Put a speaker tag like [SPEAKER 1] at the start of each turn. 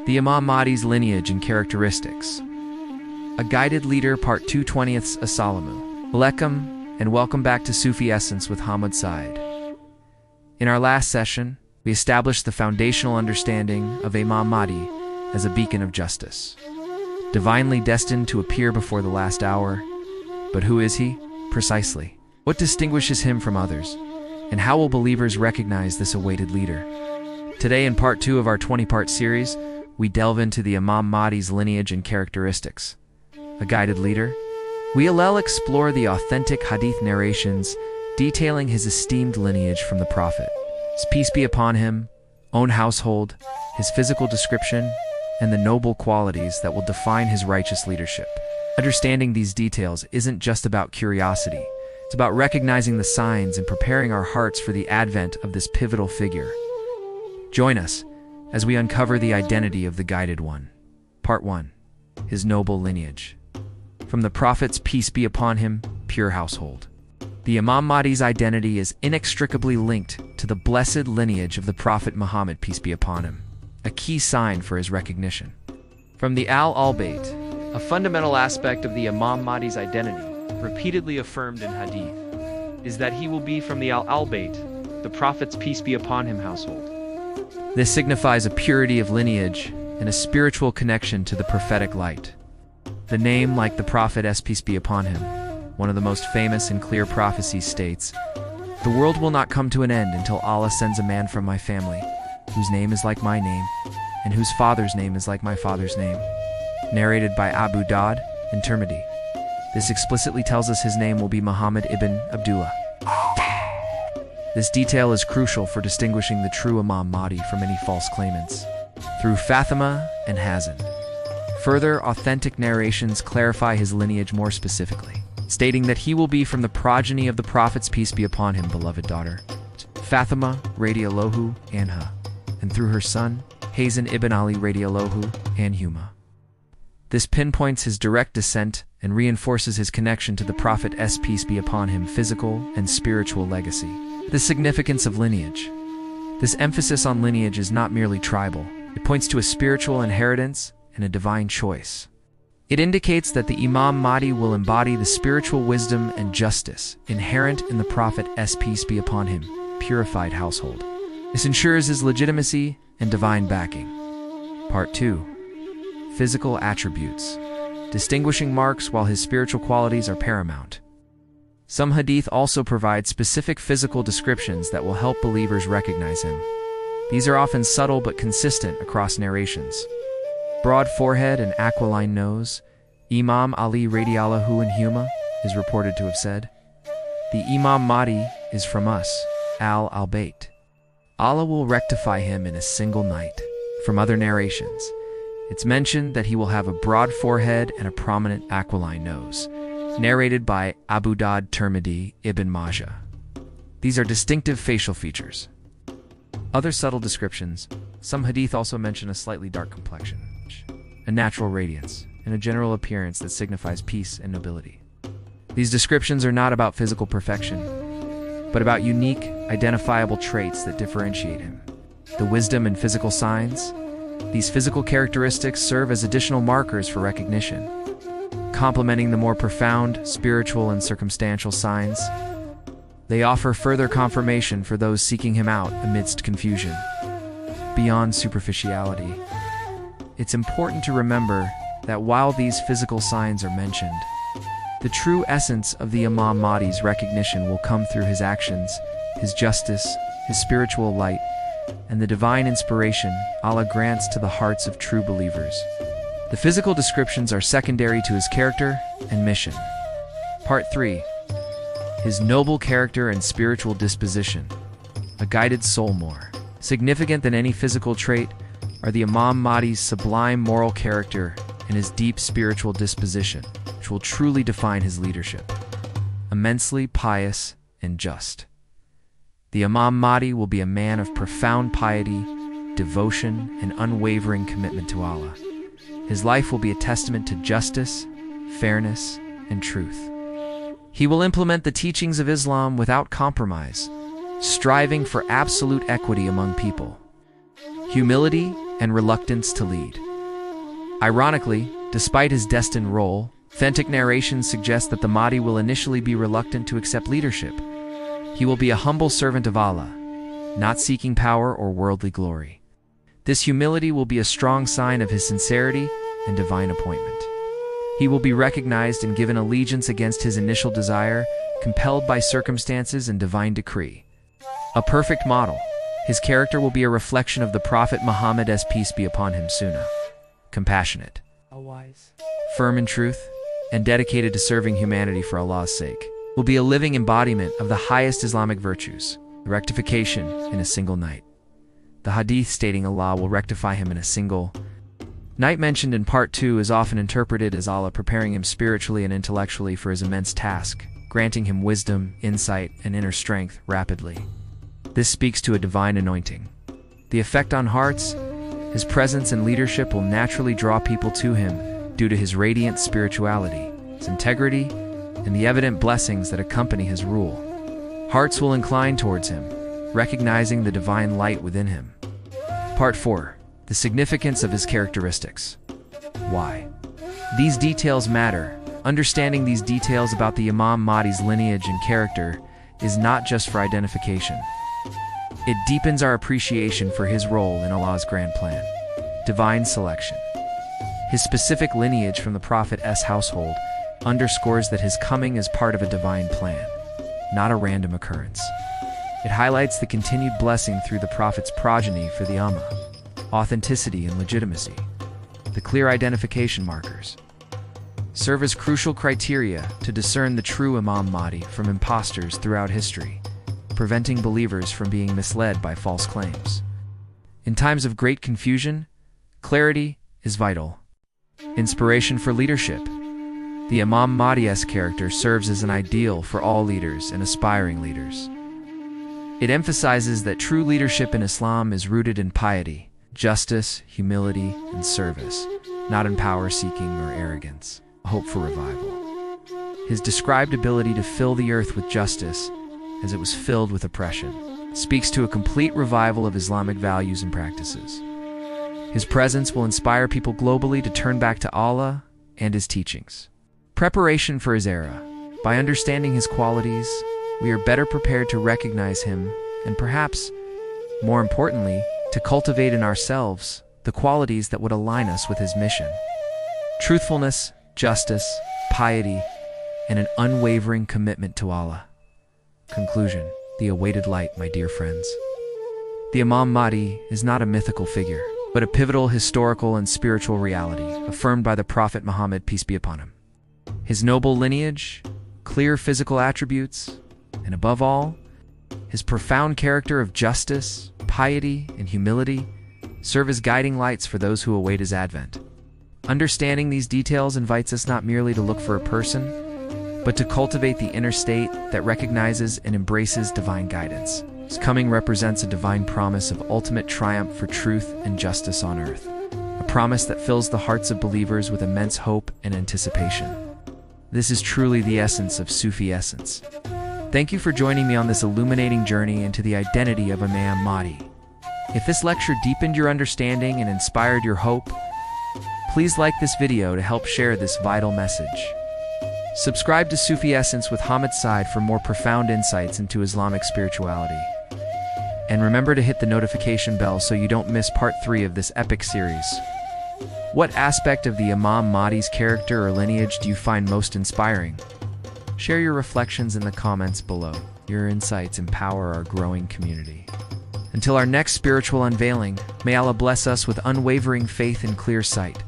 [SPEAKER 1] The Imam Mahdi's Lineage and Characteristics. A Guided Leader, Part 2, 20th. Assalamu alaikum, and welcome back to Sufi Essence with Hammad Syed. In our last session, we established the foundational understanding of Imam Mahdi as a beacon of justice, divinely destined to appear before the last hour. But who is he, precisely? What distinguishes him from others? And how will believers recognize this awaited leader? Today, in Part 2 of our 20-part series, we delve into the Imam Mahdi's lineage and characteristics. A guided leader? We'll explore the authentic Hadith narrations detailing his esteemed lineage from the Prophet, his peace be upon him, own household, his physical description, and the noble qualities that will define his righteous leadership. Understanding these details isn't just about curiosity. It's about recognizing the signs and preparing our hearts for the advent of this pivotal figure. Join us as we uncover the identity of the Guided One. Part 1. His noble lineage. From the Prophet's peace be upon him, pure household. The Imam Mahdi's identity is inextricably linked to the blessed lineage of the Prophet Muhammad, peace be upon him, a key sign for his recognition. From the al-Bayt, a fundamental aspect of the Imam Mahdi's identity, repeatedly affirmed in Hadith, is that he will be from the al-Bayt, the Prophet's peace be upon him household. This signifies a purity of lineage and a spiritual connection to the prophetic light. The name, like the Prophet's peace be upon him, one of the most famous and clear prophecies states, "The world will not come to an end until Allah sends a man from my family, whose name is like my name, and whose father's name is like my father's name." Narrated by Abu Dawud and Tirmidhi. This explicitly tells us his name will be Muhammad ibn Abdullah. This detail is crucial for distinguishing the true Imam Mahdi from any false claimants. Through Fatima and Hazan. Further, authentic narrations clarify his lineage more specifically, stating that he will be from the progeny of the Prophet's peace be upon him beloved daughter, Fatima radiallahu anha, and through her son, Hazan ibn Ali radiallahu anhuma. This pinpoints his direct descent and reinforces his connection to the Prophet's peace be upon him physical and spiritual legacy. The significance of lineage. This emphasis on lineage is not merely tribal. It points to a spiritual inheritance and a divine choice. It indicates that the Imam Mahdi will embody the spiritual wisdom and justice inherent in the Prophet's peace be upon him, purified household. This ensures his legitimacy and divine backing. Part 2. Physical attributes. Distinguishing marks while his spiritual qualities are paramount. Some hadith also provide specific physical descriptions that will help believers recognize him. These are often subtle but consistent across narrations. Broad forehead and aquiline nose, Imam Ali radiallahu anhuma is reported to have said, "The Imam Mahdi is from us, al-Bayt. Allah will rectify him in a single night." From other narrations, it's mentioned that he will have a broad forehead and a prominent aquiline nose, narrated by Abu Dawud, Tirmidhi, Ibn Majah. These are distinctive facial features. Other subtle descriptions. Some hadith also mention a slightly dark complexion, a natural radiance, and a general appearance that signifies peace and nobility. These descriptions are not about physical perfection, but about unique, identifiable traits that differentiate him. The wisdom and physical signs. These physical characteristics serve as additional markers for recognition, complementing the more profound, spiritual, and circumstantial signs. They offer further confirmation for those seeking him out amidst confusion. Beyond superficiality, it's important to remember that while these physical signs are mentioned, the true essence of the Imam Mahdi's recognition will come through his actions, his justice, his spiritual light, and the divine inspiration Allah grants to the hearts of true believers. The physical descriptions are secondary to his character and mission. Part 3. His noble character and spiritual disposition. A guided soul. More significant than any physical trait are the Imam Mahdi's sublime moral character and his deep spiritual disposition, which will truly define his leadership. Immensely pious and just. The Imam Mahdi will be a man of profound piety, devotion, and unwavering commitment to Allah. His life will be a testament to justice, fairness, and truth. He will implement the teachings of Islam without compromise, striving for absolute equity among people. Humility and reluctance to lead. Ironically, despite his destined role, authentic narrations suggest that the Mahdi will initially be reluctant to accept leadership. He will be a humble servant of Allah, not seeking power or worldly glory. This humility will be a strong sign of his sincerity and divine appointment. He will be recognized and given allegiance against his initial desire, compelled by circumstances and divine decree. A perfect model, his character will be a reflection of the Prophet Muhammad's peace be upon him Sunnah. Compassionate,
[SPEAKER 2] wise,
[SPEAKER 1] firm in truth, and dedicated to serving humanity for Allah's sake, will be a living embodiment of the highest Islamic virtues, rectification in a single night. The Hadith stating Allah will rectify him in a single night mentioned in Part 2 is often interpreted as Allah preparing him spiritually and intellectually for his immense task, granting him wisdom, insight, and inner strength rapidly. This speaks to a divine anointing. The effect on hearts, his presence and leadership will naturally draw people to him due to his radiant spirituality, his integrity, and the evident blessings that accompany his rule. Hearts will incline towards him, recognizing the divine light within him. Part 4. The significance of his characteristics. Why? These details matter. Understanding these details about the Imam Mahdi's lineage and character is not just for identification. It deepens our appreciation for his role in Allah's grand plan. Divine selection. His specific lineage from the Prophet's household underscores that his coming is part of a divine plan, not a random occurrence. It highlights the continued blessing through the Prophet's progeny for the Ummah. Authenticity and legitimacy. The clear identification markers serve as crucial criteria to discern the true Imam Mahdi from imposters throughout history, preventing believers from being misled by false claims. In times of great confusion, clarity is vital. Inspiration for leadership. The Imam Mahdi's character serves as an ideal for all leaders and aspiring leaders. It emphasizes that true leadership in Islam is rooted in piety, justice, humility, and service, not in power-seeking or arrogance. Hope for revival. His described ability to fill the earth with justice, as it was filled with oppression, speaks to a complete revival of Islamic values and practices. His presence will inspire people globally to turn back to Allah and his teachings. Preparation for his era. By understanding his qualities, we are better prepared to recognize him and perhaps, more importantly, to cultivate in ourselves the qualities that would align us with his mission. Truthfulness, justice, piety, and an unwavering commitment to Allah. Conclusion. The awaited light, my dear friends. The Imam Mahdi is not a mythical figure, but a pivotal historical and spiritual reality affirmed by the Prophet Muhammad, peace be upon him. His noble lineage, clear physical attributes, and above all, his profound character of justice, piety, and humility serve as guiding lights for those who await his advent. Understanding these details invites us not merely to look for a person, but to cultivate the inner state that recognizes and embraces divine guidance. His coming represents a divine promise of ultimate triumph for truth and justice on earth, a promise that fills the hearts of believers with immense hope and anticipation. This is truly the essence of Sufi essence. Thank you for joining me on this illuminating journey into the identity of Imam Mahdi. If this lecture deepened your understanding and inspired your hope, please like this video to help share this vital message. Subscribe to Sufi Essence with Hammad Syed for more profound insights into Islamic spirituality. And remember to hit the notification bell so you don't miss part 3 of this epic series. What aspect of the Imam Mahdi's character or lineage do you find most inspiring? Share your reflections in the comments below. Your insights empower our growing community. Until our next spiritual unveiling, may Allah bless us with unwavering faith and clear sight.